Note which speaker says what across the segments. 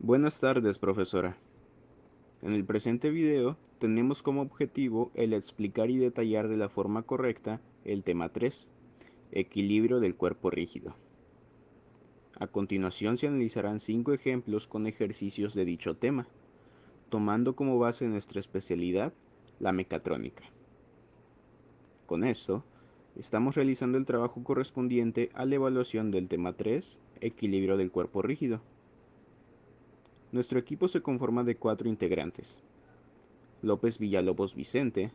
Speaker 1: Buenas tardes, profesora. En el presente video tenemos como objetivo el explicar y detallar de la forma correcta el tema 3, equilibrio del cuerpo rígido. A continuación se analizarán 5 ejemplos con ejercicios de dicho tema, tomando como base nuestra especialidad, la mecatrónica. Con esto, estamos realizando el trabajo correspondiente a la evaluación del tema 3, equilibrio del cuerpo rígido. Nuestro equipo se conforma de 4 integrantes: López Villalobos Vicente,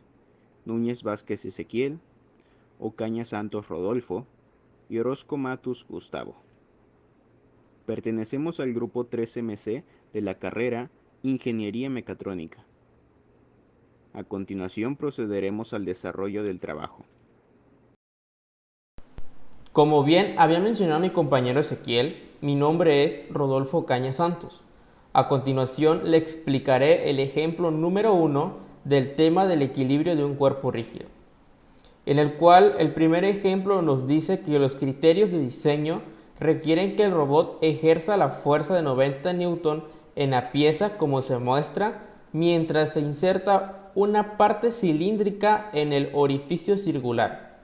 Speaker 1: Núñez Vázquez Ezequiel, Ocaña Santos Rodolfo y Orozco Matus Gustavo. Pertenecemos al grupo 3MC de la carrera Ingeniería Mecatrónica. A continuación procederemos al desarrollo del trabajo.
Speaker 2: Como bien había mencionado mi compañero Ezequiel, mi nombre es Rodolfo Ocaña Santos. A continuación le explicaré el ejemplo número 1 del tema del equilibrio de un cuerpo rígido, en el cual el primer ejemplo nos dice que los criterios de diseño requieren que el robot ejerza la fuerza de 90 Newton en la pieza como se muestra mientras se inserta una parte cilíndrica en el orificio circular.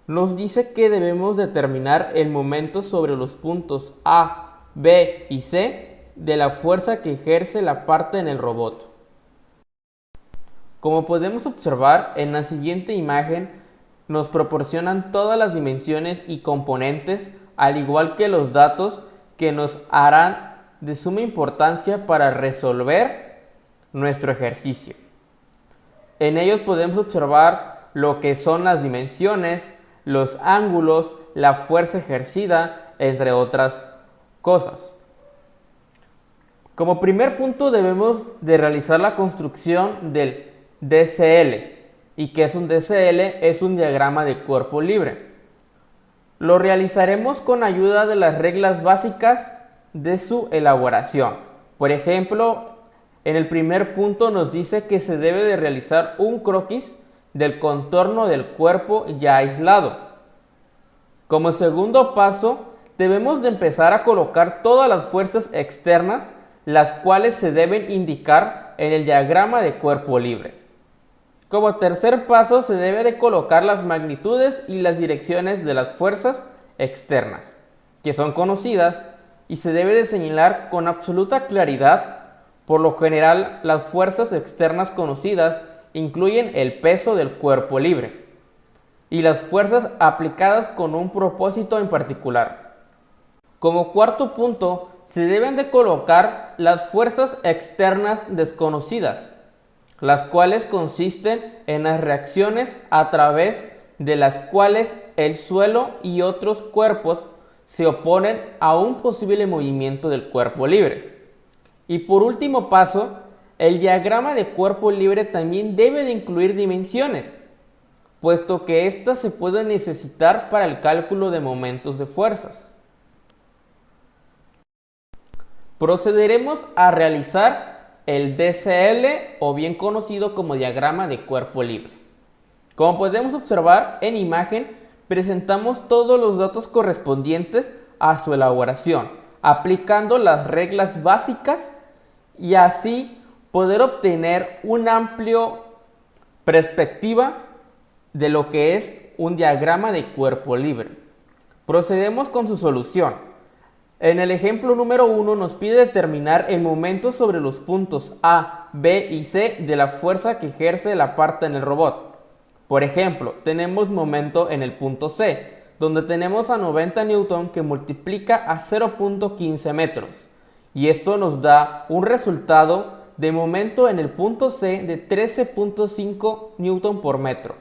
Speaker 2: Nos dice que debemos determinar el momento sobre los puntos A, B y C de la fuerza que ejerce la parte en el robot. Como podemos observar en la siguiente imagen, nos proporcionan todas las dimensiones y componentes, al igual que los datos que nos harán de suma importancia para resolver nuestro ejercicio. En ellos podemos observar lo que son las dimensiones, los ángulos, la fuerza ejercida, entre otras cosas. Como primer punto debemos de realizar la construcción del DCL. ¿Y qué es un DCL? Es un diagrama de cuerpo libre. Lo realizaremos con ayuda de las reglas básicas de su elaboración. Por ejemplo, en el primer punto nos dice que se debe de realizar un croquis del contorno del cuerpo ya aislado. Como segundo paso, debemos de empezar a colocar todas las fuerzas externas, las cuales se deben indicar en el diagrama de cuerpo libre. Como tercer paso, se debe de colocar las magnitudes y las direcciones de las fuerzas externas, que son conocidas, y se debe de señalar con absoluta claridad. Por lo general, las fuerzas externas conocidas incluyen el peso del cuerpo libre y las fuerzas aplicadas con un propósito en particular. Como cuarto punto, se deben de colocar las fuerzas externas desconocidas, las cuales consisten en las reacciones a través de las cuales el suelo y otros cuerpos se oponen a un posible movimiento del cuerpo libre. Y por último paso, el diagrama de cuerpo libre también debe de incluir dimensiones, puesto que éstas se pueden necesitar para el cálculo de momentos de fuerzas. Procederemos a realizar el DCL, o bien conocido como diagrama de cuerpo libre. Como podemos observar en imagen, presentamos todos los datos correspondientes a su elaboración, aplicando las reglas básicas y así poder obtener una amplia perspectiva de lo que es un diagrama de cuerpo libre. Procedemos con su solución. En el ejemplo número 1 nos pide determinar el momento sobre los puntos A, B y C de la fuerza que ejerce la parte en el robot. Por ejemplo, tenemos momento en el punto C, donde tenemos a 90 Newton que multiplica a 0.15 metros. Y esto nos da un resultado de momento en el punto C de 13.5 Newton por metro.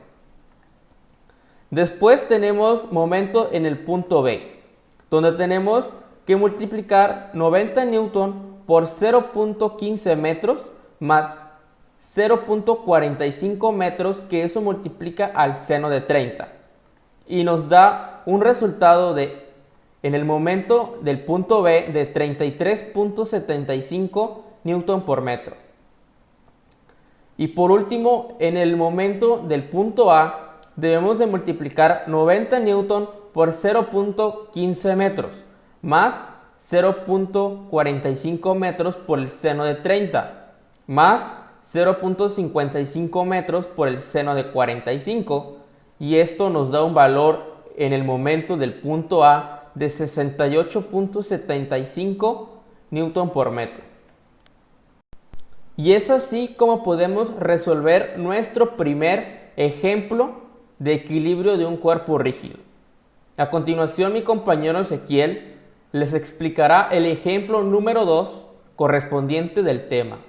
Speaker 2: Después tenemos momento en el punto B, donde tenemos que multiplicar 90 Newton por 0.15 metros más 0.45 metros, que eso multiplica al seno de 30. Y nos da un resultado en el momento del punto B de 33.75 Newton por metro. Y por último, en el momento del punto A, debemos de multiplicar 90 Newton por 0.15 metros más 0.45 metros por el seno de 30, más 0.55 metros por el seno de 45, y esto nos da un valor en el momento del punto A de 68.75 newton por metro. Y es así como podemos resolver nuestro primer ejemplo de equilibrio de un cuerpo rígido. A continuación, mi compañero Ezequiel les explicará el ejemplo número 2 correspondiente del tema.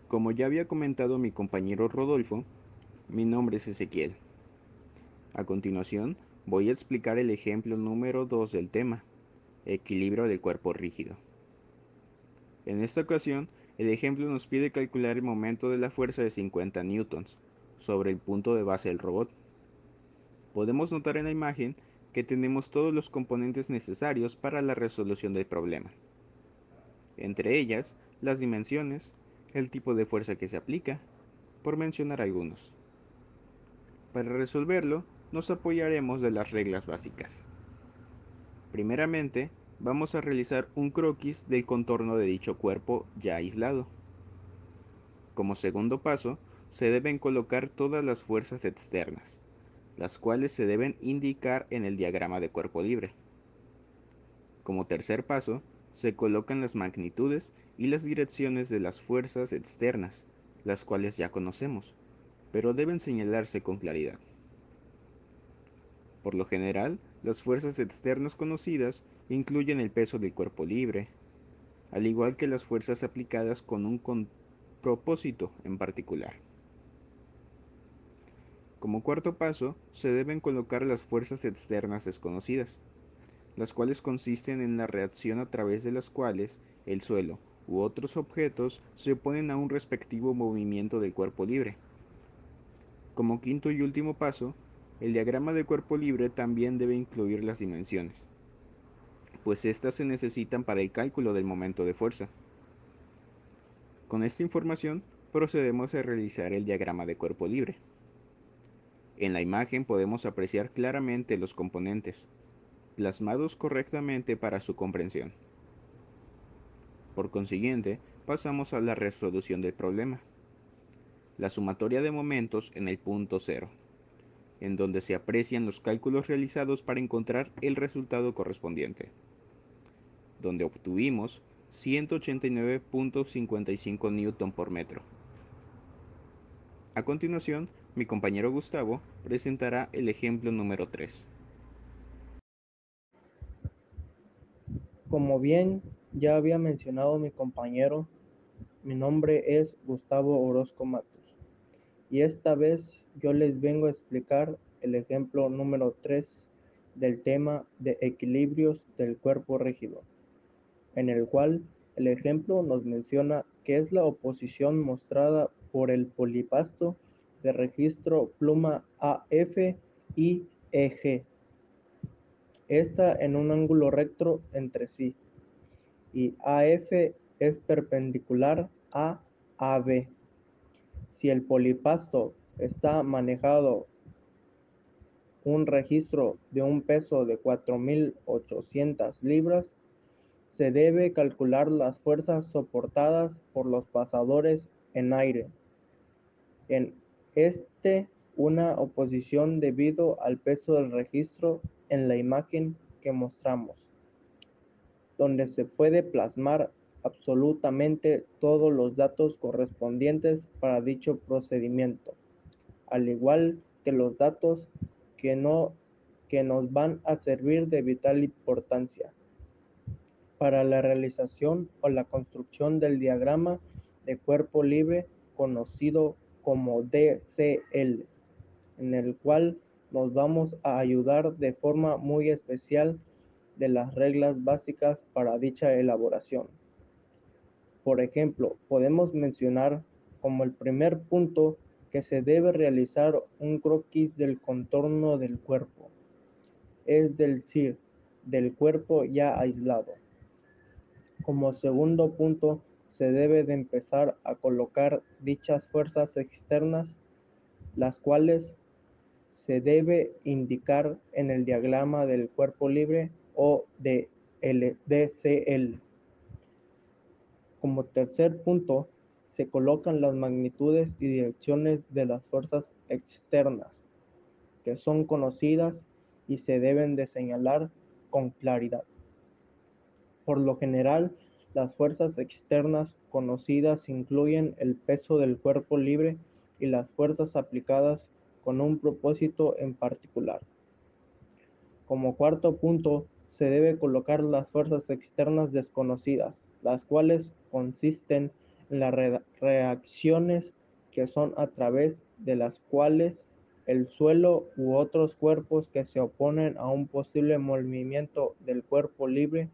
Speaker 1: Como ya había comentado mi compañero Rodolfo, mi nombre es Ezequiel. A continuación, voy a explicar el ejemplo número 2 del tema, equilibrio del cuerpo rígido. En esta ocasión, el ejemplo nos pide calcular el momento de la fuerza de 50 newtons sobre el punto de base del robot. Podemos notar en la imagen que tenemos todos los componentes necesarios para la resolución del problema. Entre ellas, las dimensiones, el tipo de fuerza que se aplica, por mencionar algunos. Para resolverlo, nos apoyaremos de las reglas básicas. Primeramente, vamos a realizar un croquis del contorno de dicho cuerpo ya aislado. Como segundo paso, se deben colocar todas las fuerzas externas, las cuales se deben indicar en el diagrama de cuerpo libre. Como tercer paso, se colocan las magnitudes y las direcciones de las fuerzas externas, las cuales ya conocemos, pero deben señalarse con claridad. Por lo general, las fuerzas externas conocidas incluyen el peso del cuerpo libre, al igual que las fuerzas aplicadas con un propósito en particular. Como cuarto paso, se deben colocar las fuerzas externas desconocidas, las cuales consisten en la reacción a través de las cuales el suelo u otros objetos se oponen a un respectivo movimiento del cuerpo libre. Como quinto y último paso, el diagrama de cuerpo libre también debe incluir las dimensiones, pues éstas se necesitan para el cálculo del momento de fuerza. Con esta información, procedemos a realizar el diagrama de cuerpo libre. En la imagen podemos apreciar claramente los componentes, plasmados correctamente para su comprensión. Por consiguiente, pasamos a la resolución del problema. La sumatoria de momentos en el punto cero, en donde se aprecian los cálculos realizados para encontrar el resultado correspondiente, donde obtuvimos 189.55 newton por metro. A continuación, mi compañero Gustavo presentará el ejemplo número 3.
Speaker 3: Como bien ya había mencionado mi compañero, mi nombre es Gustavo Orozco Matos y esta vez yo les vengo a explicar el ejemplo número 3 del tema de equilibrios del cuerpo rígido, en el cual el ejemplo nos menciona que es la oposición mostrada por el polipasto de registro pluma AF y EG. Esta en un ángulo recto entre sí, y AF es perpendicular a AB. Si el polipasto está manejado un registro de un peso de 4.800 libras, se debe calcular las fuerzas soportadas por los pasadores en aire. En una oposición debido al peso del registro en la imagen que mostramos, donde se puede plasmar absolutamente todos los datos correspondientes para dicho procedimiento, al igual que los datos que nos van a servir de vital importancia para la realización o la construcción del diagrama de cuerpo libre conocido como DCL, en el cual nos vamos a ayudar de forma muy especial de las reglas básicas para dicha elaboración. Por ejemplo, podemos mencionar como el primer punto que se debe realizar un croquis del contorno del cuerpo, es decir, del cuerpo ya aislado. Como segundo punto, se debe de empezar a colocar dichas fuerzas externas, las cuales se debe indicar en el diagrama del cuerpo libre o de DCL. Como tercer punto, se colocan las magnitudes y direcciones de las fuerzas externas, que son conocidas y se deben de señalar con claridad. Por lo general, las fuerzas externas conocidas incluyen el peso del cuerpo libre y las fuerzas aplicadas con un propósito en particular. Como cuarto punto, se debe colocar las fuerzas externas desconocidas, las cuales consisten en las reacciones que son a través de las cuales el suelo u otros cuerpos que se oponen a un posible movimiento del cuerpo libre.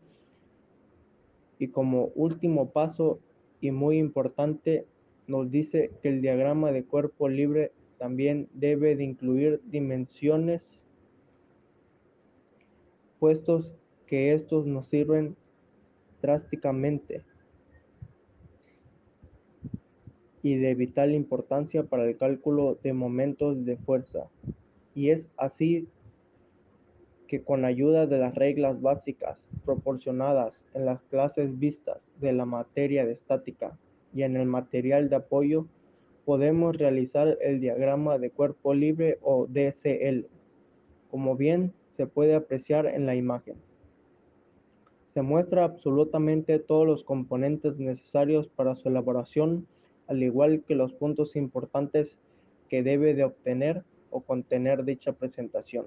Speaker 3: Y como último paso y muy importante, nos dice que el diagrama de cuerpo libre también debe de incluir dimensiones, puestos que estos nos sirven drásticamente y de vital importancia para el cálculo de momentos de fuerza. Y es así que con ayuda de las reglas básicas proporcionadas en las clases vistas de la materia de estática y en el material de apoyo, podemos realizar el diagrama de cuerpo libre o DCL, como bien se puede apreciar en la imagen. Se muestra absolutamente todos los componentes necesarios para su elaboración, al igual que los puntos importantes que debe de obtener o contener dicha presentación.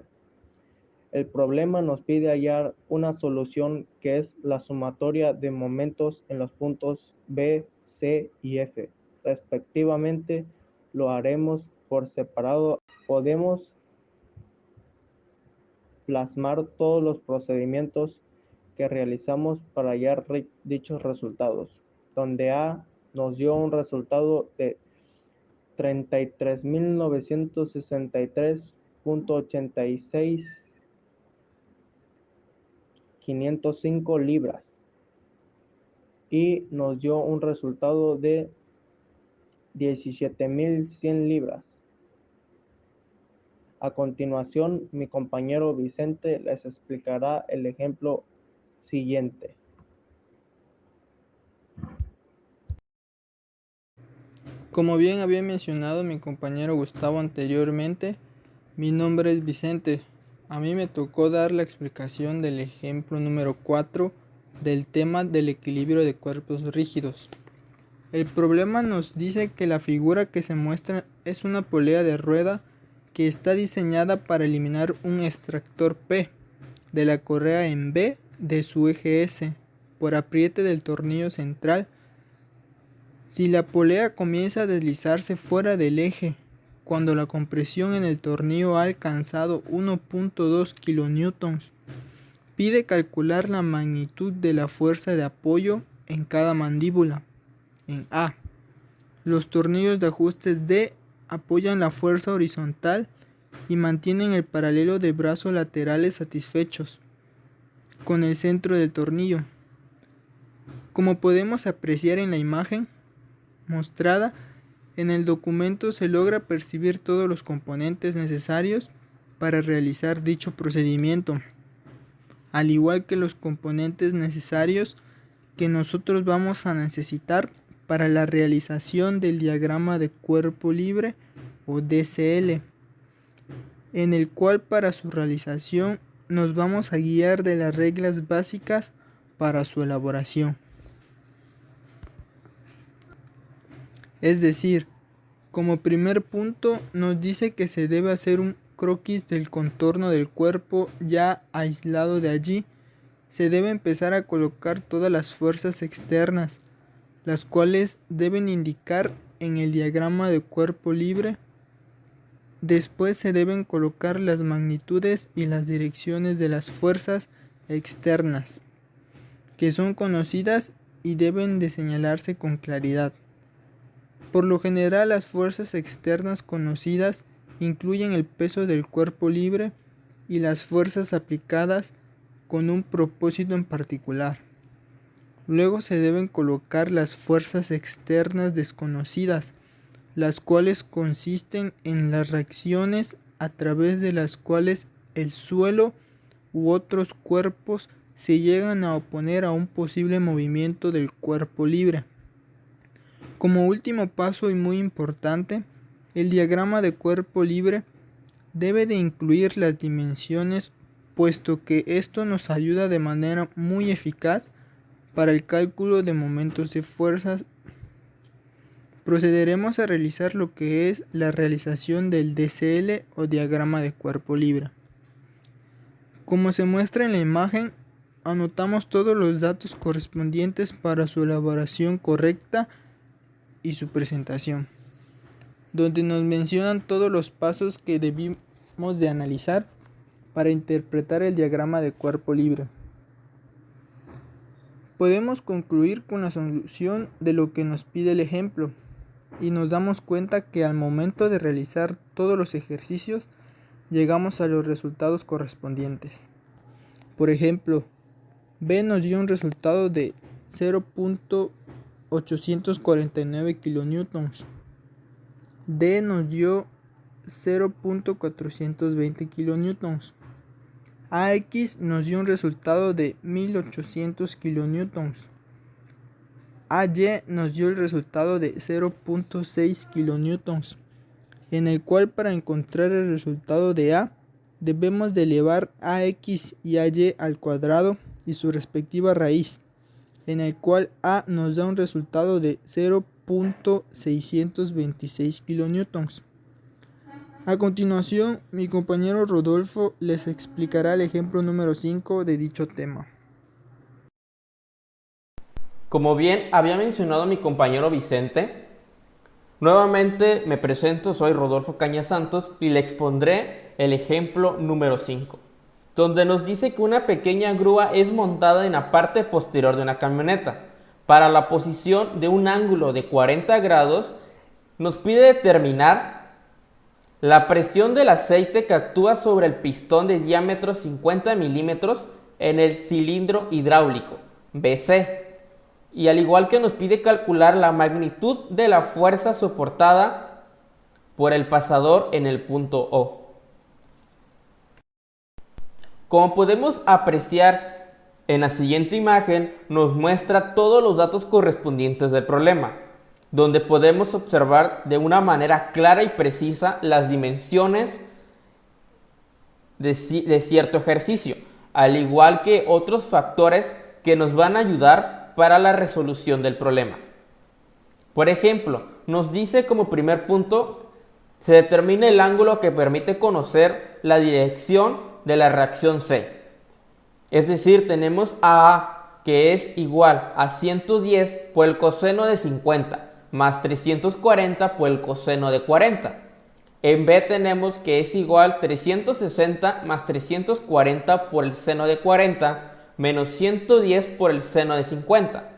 Speaker 3: El problema nos pide hallar una solución que es la sumatoria de momentos en los puntos B, C y F, respectivamente. Lo haremos por separado. Podemos plasmar todos los procedimientos que realizamos para hallar dichos resultados, donde A nos dio un resultado de 33.963.86.505 libras y nos dio un resultado de 17.100 libras. A continuación, mi compañero Vicente les explicará el ejemplo siguiente.
Speaker 4: Como bien había mencionado mi compañero Gustavo anteriormente, mi nombre es Vicente. A mí me tocó dar la explicación del ejemplo número 4 del tema del equilibrio de cuerpos rígidos. El problema nos dice que la figura que se muestra es una polea de rueda que está diseñada para eliminar un extractor P de la correa en B de su eje S por apriete del tornillo central. Si la polea comienza a deslizarse fuera del eje cuando la compresión en el tornillo ha alcanzado 1.2 kN, pide calcular la magnitud de la fuerza de apoyo en cada mandíbula. En A, los tornillos de ajustes D apoyan la fuerza horizontal y mantienen el paralelo de brazos laterales satisfechos con el centro del tornillo. Como podemos apreciar en la imagen mostrada, en el documento se logra percibir todos los componentes necesarios para realizar dicho procedimiento, al igual que los componentes necesarios que nosotros vamos a necesitar para la realización del diagrama de cuerpo libre o DCL, en el cual para su realización nos vamos a guiar de las reglas básicas para su elaboración. Es decir, como primer punto nos dice que se debe hacer un croquis del contorno del cuerpo. Ya aislado de allí, se debe empezar a colocar todas las fuerzas externas, las cuales deben indicar en el diagrama de cuerpo libre. Después se deben colocar las magnitudes y las direcciones de las fuerzas externas, que son conocidas y deben de señalarse con claridad. Por lo general, las fuerzas externas conocidas incluyen el peso del cuerpo libre y las fuerzas aplicadas con un propósito en particular. Luego se deben colocar las fuerzas externas desconocidas, las cuales consisten en las reacciones a través de las cuales el suelo u otros cuerpos se llegan a oponer a un posible movimiento del cuerpo libre. Como último paso y muy importante, el diagrama de cuerpo libre debe de incluir las dimensiones, puesto que esto nos ayuda de manera muy eficaz para el cálculo de momentos de fuerzas. Procederemos a realizar lo que es la realización del DCL o diagrama de cuerpo libre. Como se muestra en la imagen, anotamos todos los datos correspondientes para su elaboración correcta y su presentación, donde nos mencionan todos los pasos que debimos de analizar para interpretar el diagrama de cuerpo libre. Podemos concluir con la solución de lo que nos pide el ejemplo y nos damos cuenta que al momento de realizar todos los ejercicios llegamos a los resultados correspondientes. Por ejemplo, B nos dio un resultado de 0.849 kilonewtons. D nos dio 0.420 kilonewtons. AX nos dio un resultado de 1800 kilonewtons. AY nos dio el resultado de 0.6 kilonewtons, en el cual para encontrar el resultado de A debemos de elevar AX y AY al cuadrado y su respectiva raíz, en el cual A nos da un resultado de 0.626 kilonewtons. A continuación, mi compañero Rodolfo les explicará el ejemplo número 5 de dicho tema.
Speaker 2: Como bien había mencionado mi compañero Vicente, nuevamente me presento, soy Rodolfo Cañas Santos y le expondré el ejemplo número 5, donde nos dice que una pequeña grúa es montada en la parte posterior de una camioneta. Para la posición de un ángulo de 40 grados, nos pide determinar la presión del aceite que actúa sobre el pistón de diámetro 50 milímetros en el cilindro hidráulico, BC. Y al igual que nos pide calcular la magnitud de la fuerza soportada por el pasador en el punto O. Como podemos apreciar en la siguiente imagen, nos muestra todos los datos correspondientes del problema, donde podemos observar de una manera clara y precisa las dimensiones de cierto ejercicio, al igual que otros factores que nos van a ayudar para la resolución del problema. Por ejemplo, nos dice como primer punto, se determina el ángulo que permite conocer la dirección de la reacción C. Es decir, tenemos a A, que es igual a 110 por el coseno de 50, más 340 por el coseno de 40. En B tenemos que es igual 360 más 340 por el seno de 40, menos 110 por el seno de 50.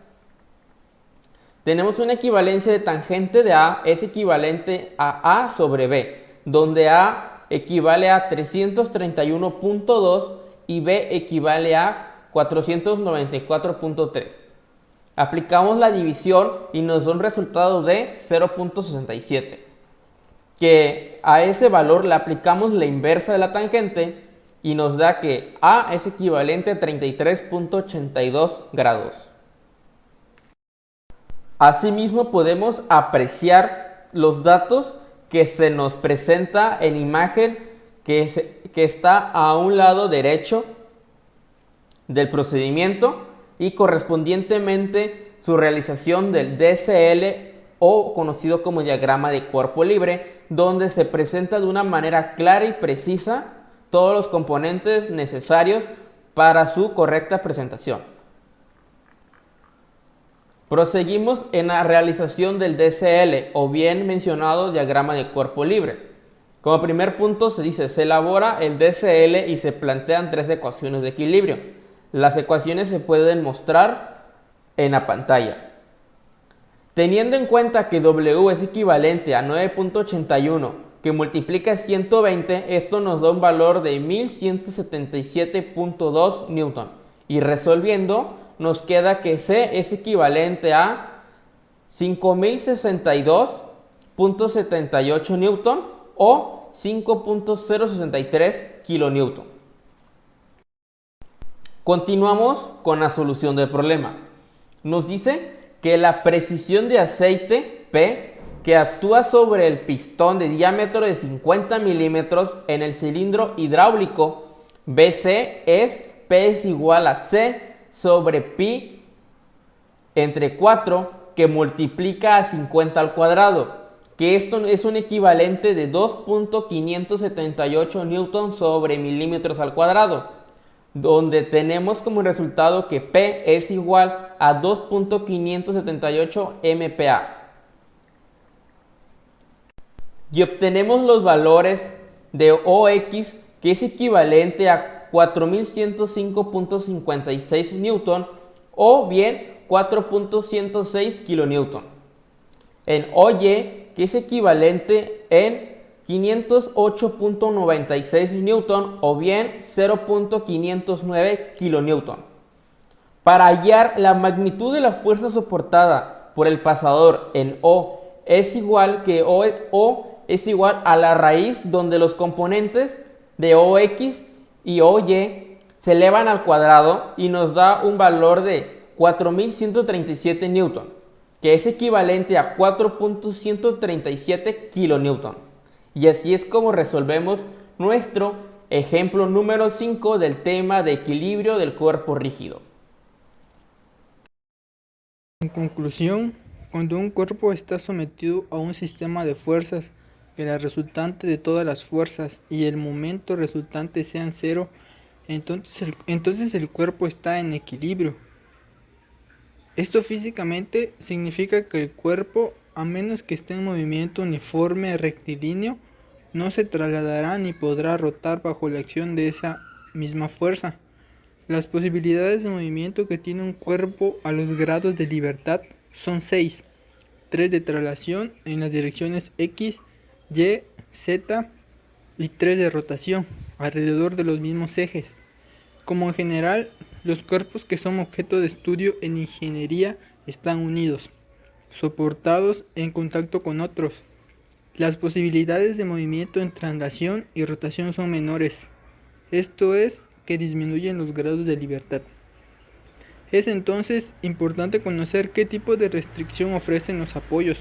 Speaker 2: Tenemos una equivalencia de tangente de A es equivalente a A sobre B, donde A equivale a 331.2 y B equivale a 494.3. Aplicamos la división y nos da un resultado de 0.67, que a ese valor le aplicamos la inversa de la tangente y nos da que A es equivalente a 33.82 grados. Asimismo podemos apreciar los datos que se nos presenta en imagen que está a un lado derecho del procedimiento y correspondientemente su realización del DCL o conocido como diagrama de cuerpo libre, donde se presenta de una manera clara y precisa todos los componentes necesarios para su correcta presentación. Proseguimos en la realización del DCL o bien mencionado diagrama de cuerpo libre. Como primer punto se dice, se elabora el DCL y se plantean tres ecuaciones de equilibrio. Las ecuaciones se pueden mostrar en la pantalla. Teniendo en cuenta que W es equivalente a 9.81 que multiplica 120, esto nos da un valor de 1177.2 Newton. Y resolviendo, nos queda que C es equivalente a 5062.78 Newton o 5.063 kilonewton. Continuamos con la solución del problema. Nos dice que la precisión de aceite P que actúa sobre el pistón de diámetro de 50 milímetros en el cilindro hidráulico BC es P es igual a C sobre pi entre 4 que multiplica a 50 al cuadrado, que esto es un equivalente de 2.578 newton sobre milímetros al cuadrado, donde tenemos como resultado que P es igual a 2.578 MPa. Y obtenemos los valores de OX, que es equivalente a 4105.56 newton o bien 4.106 kilonewton. En OY, que es equivalente en 508.96 newton o bien 0.509 kilonewton. Para hallar la magnitud de la fuerza soportada por el pasador en O es igual que O es igual a la raíz donde los componentes de OX y OY se elevan al cuadrado y nos da un valor de 4137 newton, que es equivalente a 4.137 kilonewton. Y así es como resolvemos nuestro ejemplo número 5 del tema de equilibrio del cuerpo rígido.
Speaker 4: En conclusión, cuando un cuerpo está sometido a un sistema de fuerzas que la resultante de todas las fuerzas y el momento resultante sean cero, entonces el cuerpo está en equilibrio. Esto físicamente significa que el cuerpo, a menos que esté en movimiento uniforme rectilíneo, no se trasladará ni podrá rotar bajo la acción de esa misma fuerza. Las posibilidades de movimiento que tiene un cuerpo a los grados de libertad son 6, 3 de traslación en las direcciones X, Y, Z y 3 de rotación alrededor de los mismos ejes. Como en general, los cuerpos que son objeto de estudio en ingeniería están unidos, soportados en contacto con otros. Las posibilidades de movimiento en traslación y rotación son menores, esto es, que disminuyen los grados de libertad. Es entonces importante conocer qué tipo de restricción ofrecen los apoyos,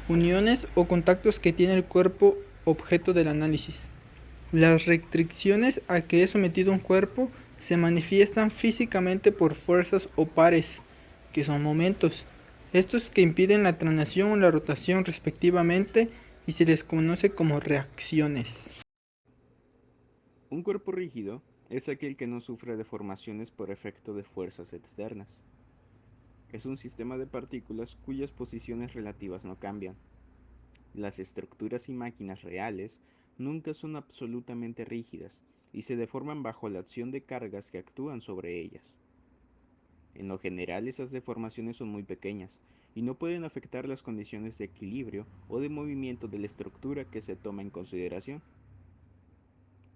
Speaker 4: uniones o contactos que tiene el cuerpo objeto del análisis. Las restricciones a que es sometido un cuerpo se manifiestan físicamente por fuerzas o pares, que son momentos. Estos que impiden la traslación o la rotación respectivamente y se les conoce como reacciones.
Speaker 1: Un cuerpo rígido es aquel que no sufre deformaciones por efecto de fuerzas externas. Es un sistema de partículas cuyas posiciones relativas no cambian. Las estructuras y máquinas reales nunca son absolutamente rígidas y se deforman bajo la acción de cargas que actúan sobre ellas. En lo general, esas deformaciones son muy pequeñas y no pueden afectar las condiciones de equilibrio o de movimiento de la estructura que se toma en consideración.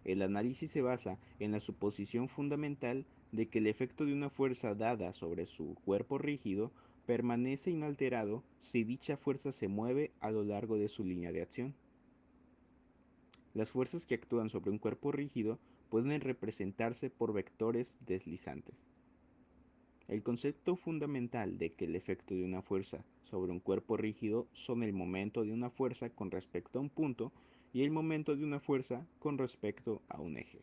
Speaker 1: El análisis se basa en la suposición fundamental de que el efecto de una fuerza dada sobre su cuerpo rígido permanece inalterado si dicha fuerza se mueve a lo largo de su línea de acción. Las fuerzas que actúan sobre un cuerpo rígido pueden representarse por vectores deslizantes. El concepto fundamental de que el efecto de una fuerza sobre un cuerpo rígido son el momento de una fuerza con respecto a un punto y el momento de una fuerza con respecto a un eje.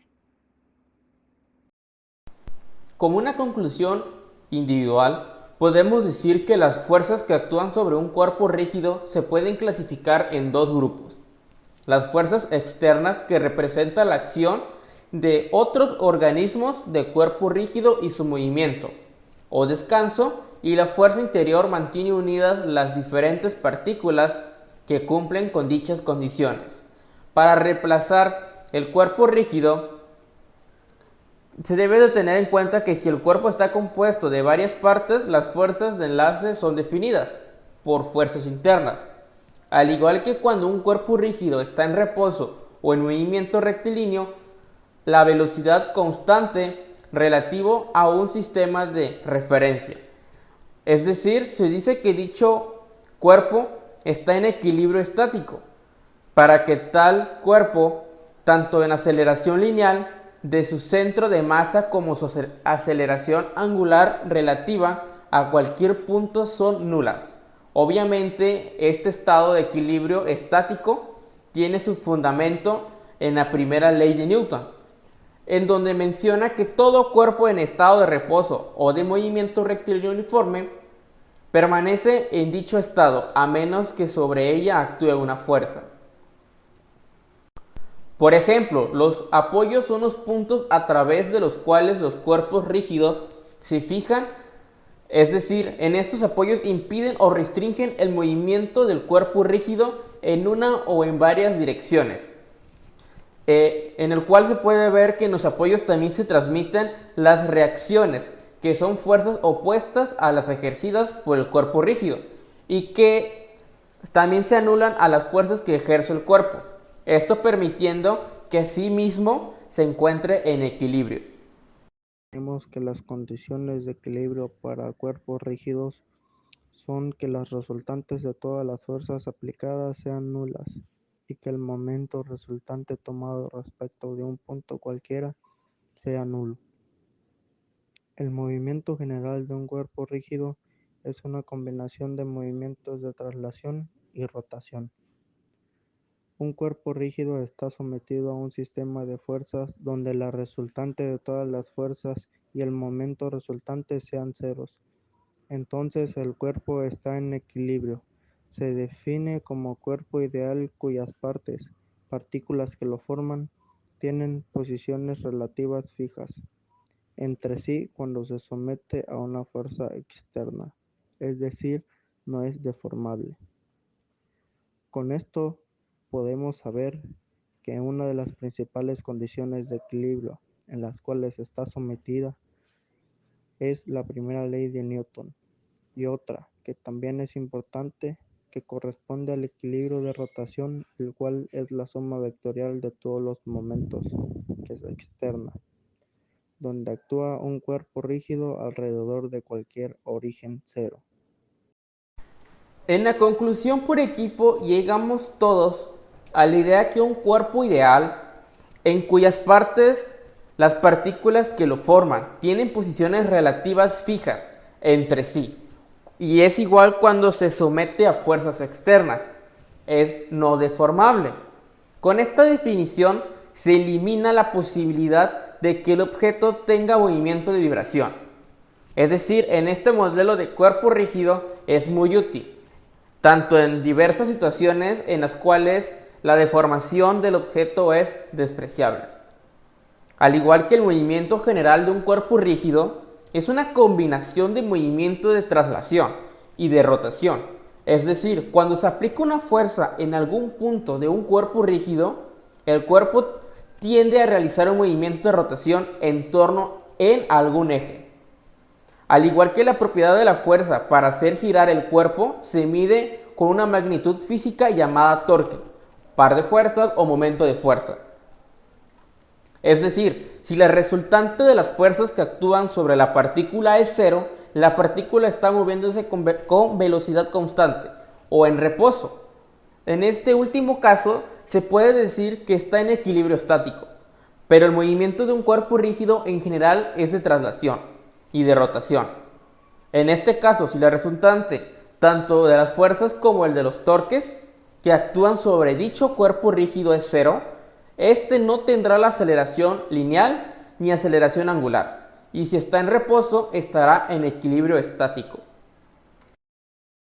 Speaker 2: Como una conclusión individual, podemos decir que las fuerzas que actúan sobre un cuerpo rígido se pueden clasificar en dos grupos. Las fuerzas externas, que representan la acción de otros organismos de cuerpo rígido y su movimiento o descanso, y la fuerza interior mantiene unidas las diferentes partículas que cumplen con dichas condiciones. Para reemplazar el cuerpo rígido, se debe de tener en cuenta que si el cuerpo está compuesto de varias partes, las fuerzas de enlace son definidas por fuerzas internas. Al igual que cuando un cuerpo rígido está en reposo o en movimiento rectilíneo, la velocidad constante relativo a un sistema de referencia. Es decir, se dice que dicho cuerpo está en equilibrio estático, para que tal cuerpo, tanto en aceleración lineal de su centro de masa como su aceleración angular relativa a cualquier punto son nulas. Obviamente, este estado de equilibrio estático tiene su fundamento en la primera ley de Newton, en donde menciona que todo cuerpo en estado de reposo o de movimiento rectilíneo uniforme permanece en dicho estado a menos que sobre ella actúe una fuerza. Por ejemplo, los apoyos son los puntos a través de los cuales los cuerpos rígidos se fijan, es decir, en estos apoyos impiden o restringen el movimiento del cuerpo rígido en una o en varias direcciones. En el cual se puede ver que en los apoyos también se transmiten las reacciones, que son fuerzas opuestas a las ejercidas por el cuerpo rígido y que también se anulan a las fuerzas que ejerce el cuerpo, esto permitiendo que sí mismo se encuentre en equilibrio.
Speaker 3: Vemos que las condiciones de equilibrio para cuerpos rígidos son que las resultantes de todas las fuerzas aplicadas sean nulas y que el momento resultante tomado respecto de un punto cualquiera sea nulo. El movimiento general de un cuerpo rígido es una combinación de movimientos de traslación y rotación. Un cuerpo rígido está sometido a un sistema de fuerzas donde la resultante de todas las fuerzas y el momento resultante sean ceros. Entonces el cuerpo está en equilibrio. Se define como cuerpo ideal cuyas partículas que lo forman, tienen posiciones relativas fijas entre sí cuando se somete a una fuerza externa, es decir, no es deformable. Con esto podemos saber que una de las principales condiciones de equilibrio en las cuales está sometida es la primera ley de Newton, y otra que también es importante, que corresponde al equilibrio de rotación, el cual es la suma vectorial de todos los momentos, que es externa, donde actúa un cuerpo rígido alrededor de cualquier origen cero.
Speaker 2: En la conclusión por equipo llegamos todos a la idea que un cuerpo ideal, en cuyas partes las partículas que lo forman tienen posiciones relativas fijas entre sí, y es igual cuando se somete a fuerzas externas, es no deformable. Con esta definición se elimina la posibilidad de que el objeto tenga movimiento de vibración. Es decir, en este modelo de cuerpo rígido es muy útil, tanto en diversas situaciones en las cuales la deformación del objeto es despreciable. Al igual que el movimiento general de un cuerpo rígido, es una combinación de movimiento de traslación y de rotación. Es decir, cuando se aplica una fuerza en algún punto de un cuerpo rígido, el cuerpo tiende a realizar un movimiento de rotación en torno en algún eje. Al igual que la propiedad de la fuerza para hacer girar el cuerpo se mide con una magnitud física llamada torque, par de fuerzas o momento de fuerza. Es decir, si la resultante de las fuerzas que actúan sobre la partícula es cero, la partícula está moviéndose con velocidad constante o en reposo. En este último caso, se puede decir que está en equilibrio estático, pero el movimiento de un cuerpo rígido en general es de traslación y de rotación. En este caso, si la resultante tanto de las fuerzas como el de los torques que actúan sobre dicho cuerpo rígido es cero, este no tendrá la aceleración lineal ni aceleración angular, y si está en reposo estará en equilibrio estático.